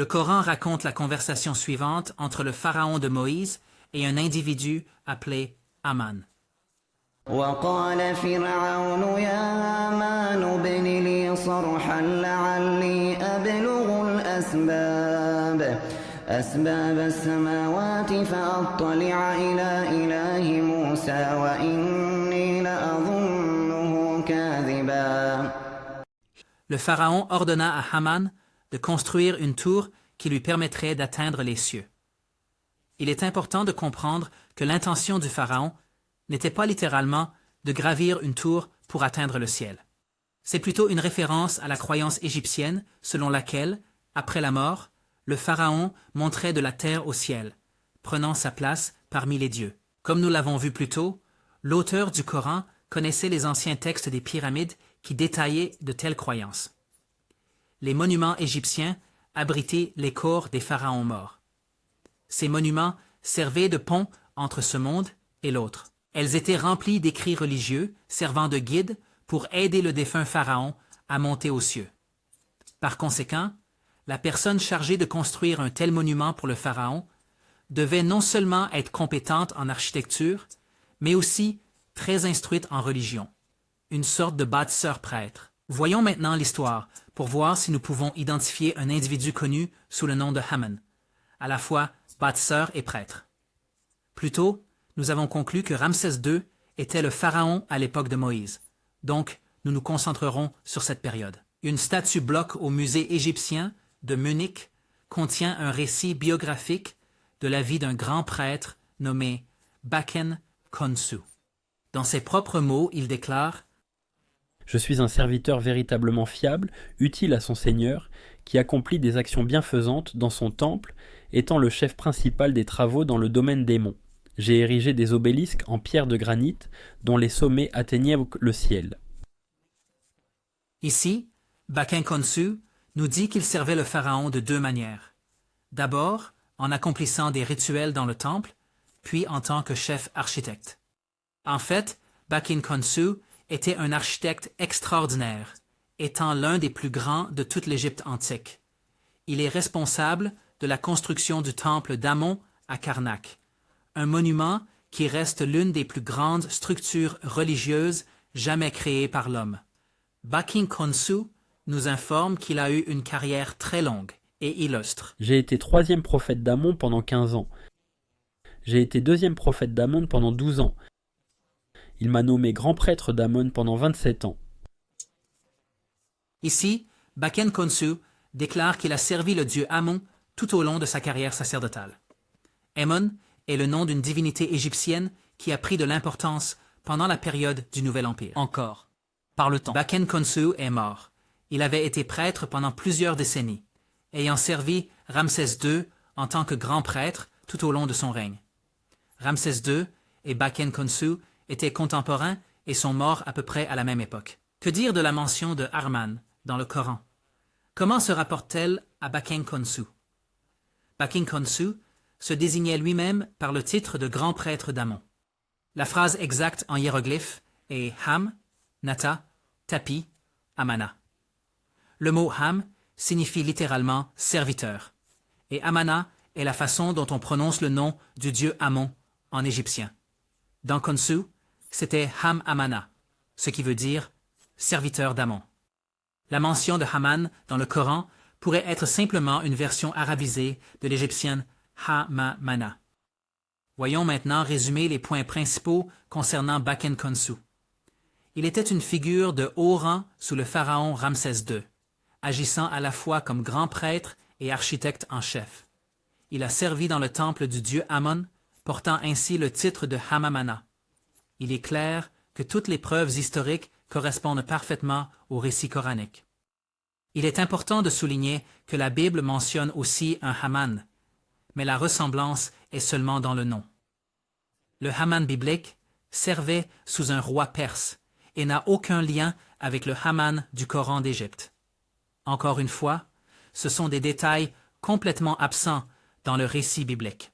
Coran raconte la conversation suivante entre le pharaon de Moïse et un individu appelé Haman. وقال فرعون يا هامان ابن لي صرحا لعلي أبلغ أسباب السماوات فأطلع إلى إله موسى وإني لأظنه كاذبا. Le pharaon ordonna à Haman de construire une tour qui lui permettrait d'atteindre les cieux. Il est important de comprendre que l'intention du pharaon n'était pas littéralement de gravir une tour pour atteindre le ciel. C'est plutôt une référence à la croyance égyptienne selon laquelle, après la mort, le pharaon monterait de la terre au ciel, prenant sa place parmi les dieux. Comme nous l'avons vu plus tôt, l'auteur du Coran connaissait les anciens textes des pyramides qui détaillaient de telles croyances. Les monuments égyptiens abritaient les corps des pharaons morts. Ces monuments servaient de pont entre ce monde et l'autre. Elles étaient remplies d'écrits religieux servant de guide pour aider le défunt pharaon à monter aux cieux. Par conséquent, la personne chargée de construire un tel monument pour le pharaon devait non seulement être compétente en architecture, mais aussi très instruite en religion, une sorte de bâtisseur prêtre. Voyons maintenant l'histoire pour voir si nous pouvons identifier un individu connu sous le nom de Haman, à la fois bâtisseur et prêtre. Plus tôt, nous avons conclu que Ramsès II était le pharaon à l'époque de Moïse, donc nous nous concentrerons sur cette période. Une statue bloc au musée égyptien de Munich contient un récit biographique de la vie d'un grand prêtre nommé Baken Khonsu. Dans ses propres mots, il déclare « Je suis un serviteur véritablement fiable, utile à son Seigneur, qui accomplit des actions bienfaisantes dans son temple, étant le chef principal des travaux dans le domaine des monts. J'ai érigé des obélisques en pierre de granit, dont les sommets atteignaient le ciel. » Ici, Baken Khonsu nous dit qu'il servait le pharaon de deux manières. D'abord, en accomplissant des rituels dans le temple, puis en tant que chef architecte. En fait, Baken Khonsu était un architecte extraordinaire, étant l'un des plus grands de toute l'Égypte antique. Il est responsable de la construction du temple d'Amon à Karnak, un monument qui reste l'une des plus grandes structures religieuses jamais créées par l'homme. Baken Khonsu nous informe qu'il a eu une carrière très longue et illustre. J'ai été 3e prophète d'Amon pendant 15 ans. J'ai été 2e prophète d'Amon pendant 12 ans. Il m'a nommé grand prêtre d'Amon pendant 27 ans. Ici, Baken Khonsu déclare qu'il a servi le dieu Amon tout au long de sa carrière sacerdotale. Amon est le nom d'une divinité égyptienne qui a pris de l'importance pendant la période du Nouvel Empire. Encore, par le temps. Baken Khonsu est mort. Il avait été prêtre pendant plusieurs décennies, ayant servi Ramsès II en tant que grand prêtre tout au long de son règne. Ramsès II et Baken Khonsu étaient contemporains et sont morts à peu près à la même époque. Que dire de la mention de Haman dans le Coran? Comment se rapporte-t-elle à Baken Khonsu? Baken Khonsu se désignait lui-même par le titre de grand prêtre d'Amon. La phrase exacte en hiéroglyphe est Ham, Nata, Tapi, Amana. Le mot Ham signifie littéralement serviteur, et Amana est la façon dont on prononce le nom du dieu Amon en égyptien. Dans Khonsu, c'était Ham Amana, ce qui veut dire serviteur d'Amon. La mention de Haman dans le Coran pourrait être simplement une version arabisée de l'égyptienne Ha-ma-mana. Voyons maintenant résumer les points principaux concernant Baken Khonsu. Il était une figure de haut rang sous le pharaon Ramsès II, agissant à la fois comme grand prêtre et architecte en chef. Il a servi dans le temple du dieu Amon, portant ainsi le titre de Hamamana. Il est clair que toutes les preuves historiques correspondent parfaitement au récit coranique. Il est important de souligner que la Bible mentionne aussi un Haman, mais la ressemblance est seulement dans le nom. Le Haman biblique servait sous un roi perse et n'a aucun lien avec le Haman du Coran d'Égypte. Encore une fois, ce sont des détails complètement absents dans le récit biblique.